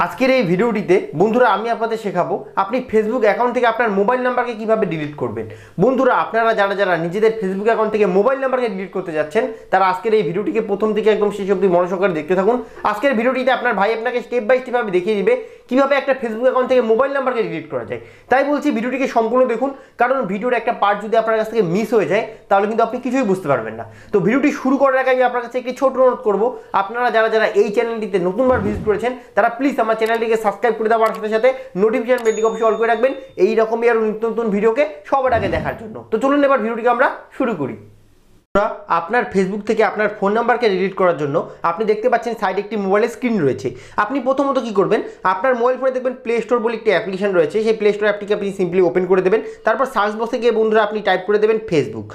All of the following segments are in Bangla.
আজকের এই ভিডিওটিতে বন্ধুরা আমি আপনাদের শেখাবো আপনি ফেসবুক অ্যাকাউন্ট থেকে আপনার মোবাইল নাম্বারকে কিভাবে ডিলিট করবেন। বন্ধুরা আপনারা যারা নিজেদের ফেসবুক অ্যাকাউন্ট থেকে মোবাইল নাম্বারকে ডিলিট করতে যাচ্ছেন তারা আজকের এই ভিডিওটিকে প্রথম থেকে একদম শেষ অবধি মনোযোগ দেখতে থাকুন। আজকের ভিডিওটিতে আপনার ভাই আপনাকে স্টেপ বাই স্টেপ ভাবে দেখিয়ে দিবে কিভাবে একটা ফেসবুক অ্যাকাউন্ট থেকে মোবাইল নাম্বারকে ডিলিট করা যায়। তাই বলছি ভিডিওটিকে সম্পূর্ণ দেখুন, কারণ ভিডিওর একটা পার্ট যদি আপনার কাছ থেকে মিস হয়ে যায় তাহলে কিন্তু আপনি কিছুই বুঝতে পারবেন না। তো ভিডিওটি শুরু করার আগে আমি আপনার কাছে একটি ছোট অনুরোধ করবো, আপনারা যারা এই চ্যানেলটিতে নতুনবার ভিজিট করেছেন তারা প্লিজ আমার চ্যানেলটিকে সাবস্ক্রাইব করে দেওয়ার সাথে সাথে নোটিফিকেশন বেলটিকে অবশ্যই অল করে রাখবেন এই রকমই আরো নিত্য নতুন ভিডিওকে সবার আগে দেখার জন্য। তো চলুন এবার ভিডিওটিকে আমরা শুরু করি। আপনার ফেসবুক থেকে আপনার ফোন নাম্বারকে ডিলিট করার জন্য আপনি দেখতে পাচ্ছেন সাইডে একটি মোবাইলের স্ক্রিন রয়েছে। আপনি প্রথমত কি করবেন, আপনার মোবাইল ফোনে দেখবেন প্লে স্টোর বলে একটি অ্যাপ্লিকেশন রয়েছে, সেই প্লে স্টোর অ্যাপটিকে আপনি সিম্পলি ওপেন করে দেবেন। তারপর সার্চ বক্সে গিয়ে বন্ধুরা আপনি টাইপ করে দেবেন ফেসবুক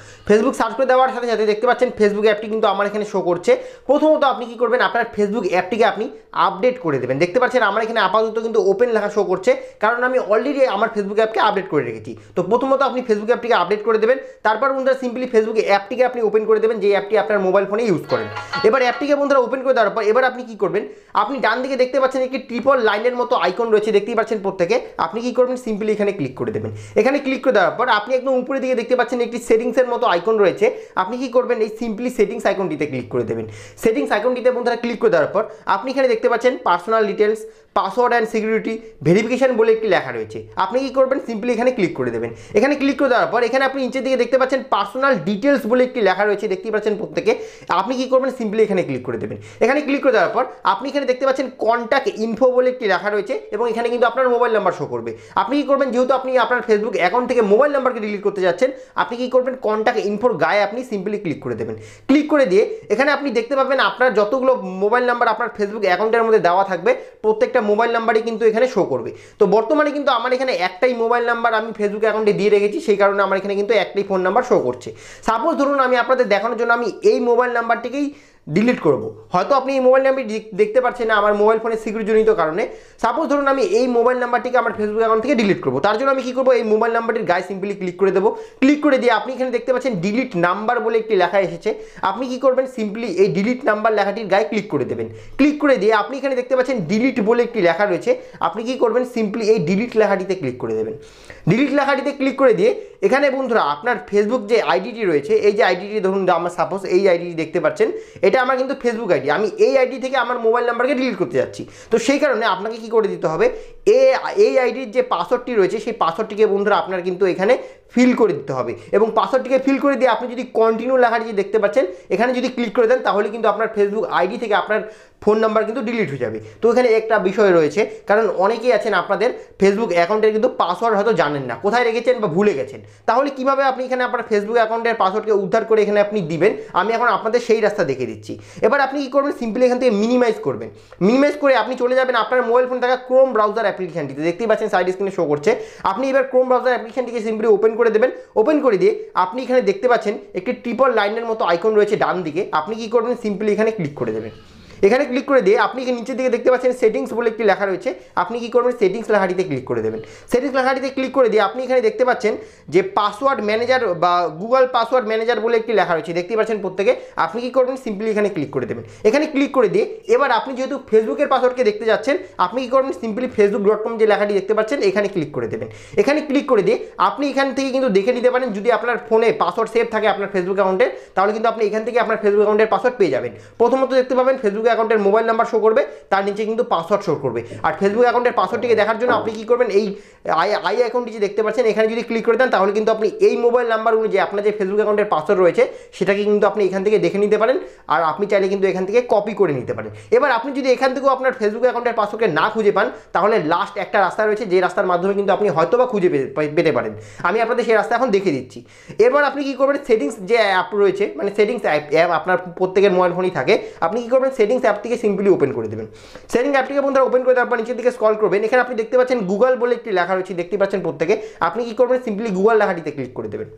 সার্চ করে দেওয়ার সাথে সাথে দেখতে পাচ্ছেন ফেসবুক অ্যাপটি কিন্তু আমার এখানে শো করছে। প্রথমত আপনি কি করবেন, আপনার ফেসবুক অ্যাপটিকে আপনি আপডেট করে দেবেন। দেখতে পাচ্ছেন আমার এখানে আপাতত কিন্তু ওপেন লেখা শো করছে, কারণ আমি অলরেডি আমার ফেসবুক অ্যাপকে আপডেট করে রেখেছি। তো প্রথমত আপনি ফেসবুক অ্যাপটিকে আপডেট করে দেবেন। তারপর বন্ধুরা সিম্পলি ফেসবুক অ্যাপটিকে আপনি ওপেন করে দেবেন, যে অ্যাপটি আপনার মোবাইল ফোনে ইউজ করেন। এবার অ্যাপটিকে বন্ধুরা ওপেন করে দেওয়ার পর এবার আপনি কি করবেন, আপনি ডান দিকে দেখতে পাচ্ছেন একটি ট্রিপল লাইনের মতো আইকন রয়েছে, দেখতেই পাচ্ছেন প্রত্যেকে। আপনি কি করবেন, সিম্পলি এখানে ক্লিক করে দেবেন। এখানে ক্লিক করে দেওয়ার পর আপনি একদম উপরের দিকে দেখতে পাচ্ছেন একটি সেটিংসের মতো আইকন রয়েছে। আপনি কি করবেন, এই সিম্পলি সেটিংস আইকনটিতে ক্লিক করে দেবেন। সেটিংস আইকনটিতে বন্ধুরা ক্লিক করে দেওয়ার পর আপনি এখানে দেখতে পাচ্ছেন personal details, password and security verification বলে একটি লেখা রয়েছে। আপনি কি করবেন, সিম্পলি এখানে ক্লিক করে দেবেন। এখানে ক্লিক করে দেওয়ার পর এখানে আপনি নিচের দিকে দেখতে পাচ্ছেন পার্সোনাল ডিটেলস বলে একটি লেখা রয়েছে, দেখতেই পাচ্ছেন প্রত্যেকে। আপনি কি করবেন, সিম্পলি এখানে ক্লিক করে দেবেন। এখানে ক্লিক করে দেওয়ার পর আপনি এখানে দেখতে পাচ্ছেন কন্ট্যাক্ট ইনফো বলে একটি লেখা রয়েছে এবং এখানে কিন্তু আপনার মোবাইল নাম্বার শো করবে। আপনি কি করবেন, যেহেতু আপনি আপনার ফেসবুক অ্যাকাউন্ট থেকে মোবাইল নাম্বারকে ডিলিট করতে যাচ্ছেন, আপনি কি করবেন, কন্ট্যাক্ট ইনফোর গায়ে আপনি সিম্পলি ক্লিক করে দেবেন। ক্লিক করে দিয়ে এখানে আপনি দেখতে পাবেন আপনার যতগুলো মোবাইল নাম্বার আপনার ফেসবুক অ্যাকাউন্টের মধ্যে দেওয়া থাকবে প্রত্যেকটা মোবাইল নাম্বারই কিন্তু এখানে শো করবে। তো বর্তমানে কিন্তু আমার এখানে একটাই মোবাইল নাম্বার আমি ফেসবুক অ্যাকাউন্টে দিয়ে রেখেছি, সেই কারণে আমার এখানে কিন্তু একটাই ফোন নাম্বার শো করছে। সাপোজ ধরুন আমি আপনাদের দেখানোর জন্য আমি এই মোবাইল নাম্বারটিকেই ডিলিট করব। হয়তো আপনি এই মোবাইল নাম্বার দেখতে পাচ্ছেন না আমার মোবাইল ফোনের সিকিউরিটিজনিত কারণে। সাপোজ ধরুন আমি এই মোবাইল নাম্বারটিকে আমার ফেসবুক অ্যাকাউন্ট থেকে ডিলিট করব, তার জন্য আমি কি করব, এই মোবাইল নাম্বারটির গায়ে সিম্পলি ক্লিক করে দেবো। ক্লিক করে দিয়ে আপনি এখানে দেখতে পাচ্ছেন ডিলিট নাম্বার বলে একটি লেখা এসেছে। আপনি কি করবেন, সিম্পলি এই ডিলিট নাম্বার লেখাটির গায়ে ক্লিক করে দেবেন। ক্লিক করে দিয়ে আপনি এখানে দেখতে পাচ্ছেন ডিলিট বলে একটি লেখা রয়েছে। আপনি কি করবেন, সিম্পলি এই ডিলিট লেখাটিতে ক্লিক করে দেবেন। ডিলিট লেখাটিতে ক্লিক করে দিয়ে এখানে বন্ধুরা আপনার ফেসবুক যে আইডিটি রয়েছে, এই যে আইডিটি ধরুন আমার সাপোজ এই আইডিটি দেখতে পাচ্ছেন, এটা আমার কিন্তু ফেসবুক আইডি। আমি এই আইডি থেকে আমার মোবাইল নাম্বারকে ডিলিট করতে যাচ্ছি। তো সেই কারণে আপনাকে কি করে দিতে হবে, এই আইডির যে পাসওয়ার্ডটি রয়েছে সেই পাসওয়ার্ডটিকে বন্ধুরা আপনার কিন্তু এখানে ফিল করে দিতে হবে এবং পাসওয়ার্ডটিকে ফিল করে দিয়ে আপনি যদি কন্টিনিউ লেখাটি যে দেখতে পাচ্ছেন এখানে যদি ক্লিক করে দেন তাহলে কিন্তু আপনার ফেসবুক আইডি থেকে আপনার ফোন নাম্বার কিন্তু ডিলিট হয়ে যাবে। তো এখানে একটা বিষয় রয়েছে, কারণ অনেকেই আছেন আপনাদের ফেসবুক অ্যাকাউন্টের কিন্তু পাসওয়ার্ড হয়তো জানেন না, কোথায় রেখেছেন বা ভুলে গেছেন। তাহলে কিভাবে আপনি এখানে আপনার ফেসবুক অ্যাকাউন্টের পাসওয়ার্ডকে উদ্ধার করে এখানে আপনি দিবেন, আমি এখন আপনাদের সেই রাস্তা দেখিয়ে দিচ্ছি। এবার আপনি কি করবেন, সিম্পলি এখান থেকে মিনিমাইজ করবেন। মিনিমাইজ করে আপনি চলে যাবেন আপনার মোবাইল ফোনে থাকা ক্রোম ব্রাউজার অ্যাপ্লিকেশনটিতে, দেখতেই পাচ্ছেন সাইড স্ক্রিনে শো করছে। আপনি এবার ক্রোম ব্রাউজার অ্যাপ্লিকেশনটিকে সিম্পলি ওপেন করে দেবেন। ওপেন করে দিয়ে আপনি এখানে দেখতে পাচ্ছেন একটি ট্রিপল লাইনের মতো আইকন রয়েছে ডান দিকে। আপনি কি করবেন, সিম্পলি এখানে ক্লিক করে দেবেন। এখানে ক্লিক করে দিয়ে আপনি নিচের দিকে দেখতে পাচ্ছেন সেটিংস বলে একটি লেখা রয়েছে। আপনি কি করবেন, সেটিংস লেখাটিতে ক্লিক করে দেবেন। সেটিংস লেখাটিতে ক্লিক করে দিয়ে আপনি এখানে দেখতে পাচ্ছেন যে পাসওয়ার্ড ম্যানেজার বা গুগল পাসওয়ার্ড ম্যানেজার বলে একটি লেখা রয়েছে, দেখতেই পাচ্ছেন প্রত্যেকে। আপনি কি করবেন, সিম্পলি এখানে ক্লিক করে দেবেন। এখানে ক্লিক করে দিয়ে এবার আপনি যেহেতু ফেসবুকের পাসওয়ার্ডকে দেখতে যাচ্ছেন, আপনি কি করবেন, সিম্পলি facebook.com যে লেখাটি দেখতে পাচ্ছেন এখানে ক্লিক করে দেবেন। এখানে ক্লিক করে দিয়ে আপনি এখান থেকে কিন্তু দেখে নিতে পারেন, যদি আপনার ফোনে পাসওয়ার্ড সেভ থাকে আপনার ফেসবুক অ্যাকাউন্টে তাহলে কিন্তু আপনি এখান থেকে আপনার ফেসবুক অ্যাকাউন্টের পাসওয়ার্ড পেয়ে যাবেন। প্রথমত দেখতে পাবেন ফেসবুক অ্যাকাউন্টের মোবাইল নাম্বার শো করবে, তার নিচে কিন্তু পাসওয়ার্ড শো করবে। আর ফেসবুক অ্যাকাউন্টের পাসওয়ার্ডটিকে দেখার জন্য আপনি কি করবেন, এই আই অ্যাকাউন্টটি যে দেখতে পাচ্ছেন এখানে যদি ক্লিক করে দেন তাহলে কিন্তু আপনি এই মোবাইল নাম্বারগুলো যে আপনার যে ফেসবুক অ্যাকাউন্টের পাসওয়ার্ড রয়েছে সেটাকে কিন্তু আপনি এখান থেকে দেখে নিতে পারেন। আর আপনি চাইলে কিন্তু এখান থেকে কপি করে নিতে পারেন। এবার আপনি যদি এখান থেকেও আপনার ফেসবুক অ্যাকাউন্টের পাসওয়ার্ডকে না খুঁজে পান তাহলে লাস্ট একটা রাস্তা রয়েছে, যে রাস্তার মাধ্যমে কিন্তু আপনি হয়তোবা খুঁজে পেতে পারেন। আমি আপনাদের সেই রাস্তা এখন দেখে দিচ্ছি। এবার আপনি কি করবেন, সেটিংস যে অ্যাপ রয়েছে, মানে সেটিংস অ্যাপ আপনার প্রত্যেকের মোবাইল ফোনই থাকে, আপনি কি করবেন, সেটিংস অ্যাপটিকে সিম্পলি ওপেন করে দেবেন। সেটিংস অ্যাপটিকে বন্ধুরা ওপেন করে দেওয়ার পর নিচের দিকে স্ক্রল করবেন। এখানে আপনি দেখতে পাচ্ছেন গুগল বলে একটি লেখা রয়েছে, দেখতে পাচ্ছেন প্রত্যেকে। আপনি কি করবেন, সিম্পলি গুগল লেখাটিতে ক্লিক করে দেবেন।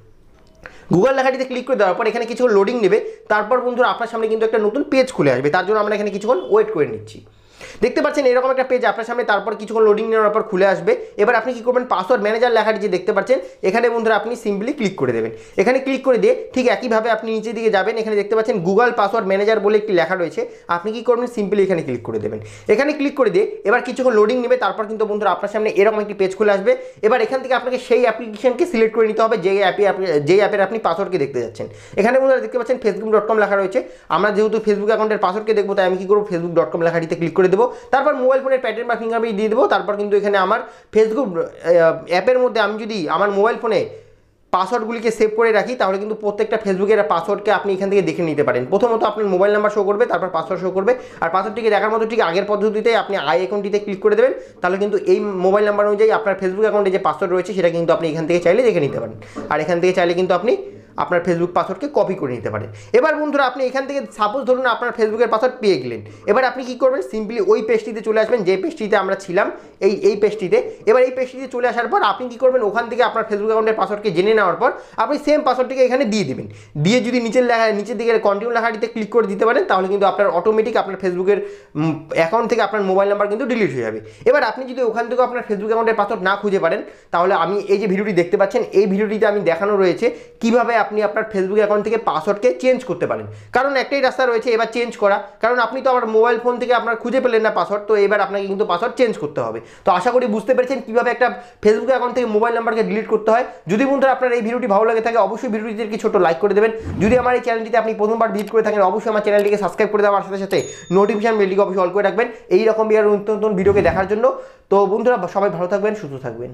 গুগল লেখাটিতে ক্লিক করে দেওয়ার পর এখানে কিছুক্ষণ লোডিং নেবে। তারপর বন্ধুরা আপনার সামনে কিন্তু একটা নতুন পেজ খুলে আসবে, তার জন্য আমরা এখানে কিছুক্ষণ ওয়েট করে নিচ্ছি। দেখতে পাচ্ছেন এরকম একটা পেজ আপনার সামনে, তারপর কিছুক্ষণ লোডিং নেওয়ার পর খুলে আসবে। এবার আপনি কি করবেন, পাসওয়ার্ড ম্যানেজার লেখাটি যে দেখতে পাচ্ছেন এখানে বন্ধুরা আপনি সিম্পলি ক্লিক করে দেবেন। এখানে ক্লিক করে দিয়ে ঠিক একইভাবে আপনি নিচের দিকে যাবেন, এখানে দেখতে পাচ্ছেন গুগল পাসওয়ার্ড ম্যানেজার বলে একটি লেখা রয়েছে, আপনি কি করবেন সিম্পলি এখানে ক্লিক করে দেবেন। এখানে ক্লিক করে দিয়ে এবার কিছুক্ষণ লোডিং নেবে, তারপর কিন্তু বন্ধুরা আপনার সামনে এরকম একটি পেজ খুলে আসবে। এবার এখান থেকে আপনাকে সেই অ্যাপ্লিকেশনকে সিলেক্ট করে নিতে হবে যেই অ্যাপের আপনি পাসওয়ার্ডকে দেখতে যাচ্ছেন। এখানে বন্ধুরা দেখতে পাচ্ছেন facebook.com লেখা রয়েছে, আমরা যেহেতু ফেসবুক অ্যাকাউন্টের পাসওয়ার্ডকে দেখবো তাই আমি কি করবো facebook.com লেখাটিতে ক্লিক করে দেবো, তারপর মোবাইল ফোনের প্যাটার্ন বা ফিঙ্গারপ্রিন্ট দিয়ে দেবো। তারপর কিন্তু এখানে আমার ফেসবুক অ্যাপের মধ্যে আমি যদি আমার মোবাইল ফোনে পাসওয়ার্ডগুলিকে সেভ করে রাখি তাহলে কিন্তু প্রত্যেকটা ফেসবুকের পাসওয়ার্ডকে আপনি এখান থেকে দেখে নিতে পারেন। প্রথমত আপনার মোবাইল নাম্বার শো করবে, তারপর পাসওয়ার্ড শো করবে, আর পাসওয়ার্ডটিকে দেখার মতো ঠিক আগের পদ্ধতিতে আপনি আই অ্যাকাউন্টটিতে ক্লিক করে দেবেন, তাহলে কিন্তু এই মোবাইল নাম্বার অনুযায়ী আপনার ফেসবুক অ্যাকাউন্টে যে পাসওয়ার্ড রয়েছে সেটা কিন্তু আপনি এখান থেকে চাইলে দেখে নিতে পারেন। আর এখান থেকে চাইলে কিন্তু আপনি আপনার ফেসবুক পাসওয়ার্ডকে কপি করে নিতে পারেন। এবার বন্ধুরা আপনি এখান থেকে সাপোজ ধরুন আপনার ফেসবুকের পাসওয়ার্ড পেয়ে গেলেন, এবার আপনি কি করবেন, সিম্পলি ওই পেজটিতে চলে আসবেন যে পেজটিতে আমরা ছিলাম, এই পেজটিতে। এবার এই পেজটিতে চলে আসার পর আপনি কি করবেন, ওখান থেকে আপনার ফেসবুক অ্যাকাউন্টের পাসওয়ার্ডকে জেনে নেওয়ার পর আপনি সেম পাসওয়ার্ডটিকে এখানে দিয়ে দিবেন। দিয়ে যদি নিচের দিকে কন্টিনিউ লেখাটিতে ক্লিক করে দিতে পারেন তাহলে কিন্তু আপনার অটোমেটিক আপনার ফেসবুকের অ্যাকাউন্ট থেকে আপনার মোবাইল নাম্বার কিন্তু ডিলিট হয়ে যাবে। এবার আপনি যদি ওখান থেকে আপনার ফেসবুক অ্যাকাউন্টের পাসওয়ার্ড না খুঁজে পারেন তাহলে আমি এই যে ভিডিওটি দেখতে পাচ্ছেন এই ভিডিওটিতে আমি দেখানো রয়েছে কিভাবে আপনি আপনার ফেসবুক অ্যাকাউন্ট থেকে পাসওয়ার্ডকে চেঞ্জ করতে পারেন। কারণ একটাই রাস্তা রয়েছে এবার চেঞ্জ করা, কারণ আপনি তো আমার মোবাইল ফোন থেকে আপনার খুঁজে পেলেন না পাসওয়ার্ড, তো এবার আপনাকে কিন্তু পাসওয়ার্ড চেঞ্জ করতে হবে। তো আশা করি বুঝতে পেরেছেন কিভাবে একটা ফেসবুক অ্যাকাউন্ট থেকে মোবাইল নাম্বারকে ডিলিট করতে হয়। যদি বন্ধুরা আপনার এই ভিডিওটি ভালো লাগে থাকে অবশ্যই ভিডিওটিতে কি ছোট লাইক করে দেবেন। যদি আমার এই চ্যানেলটিতে আপনি প্রথমবার ভিজিট করে থাকেন অবশ্যই আমার চ্যানেলটিকে সাবস্ক্রাইব করে দেওয়ার সাথে সাথে নোটিফিকেশন বেলটিকে অবশ্যই অল করে রাখবেন এই রকম নতুন নতুন ভিডিওকে দেখার জন্য। তো বন্ধুরা সবাই ভালো থাকবেন, সুস্থ থাকবেন।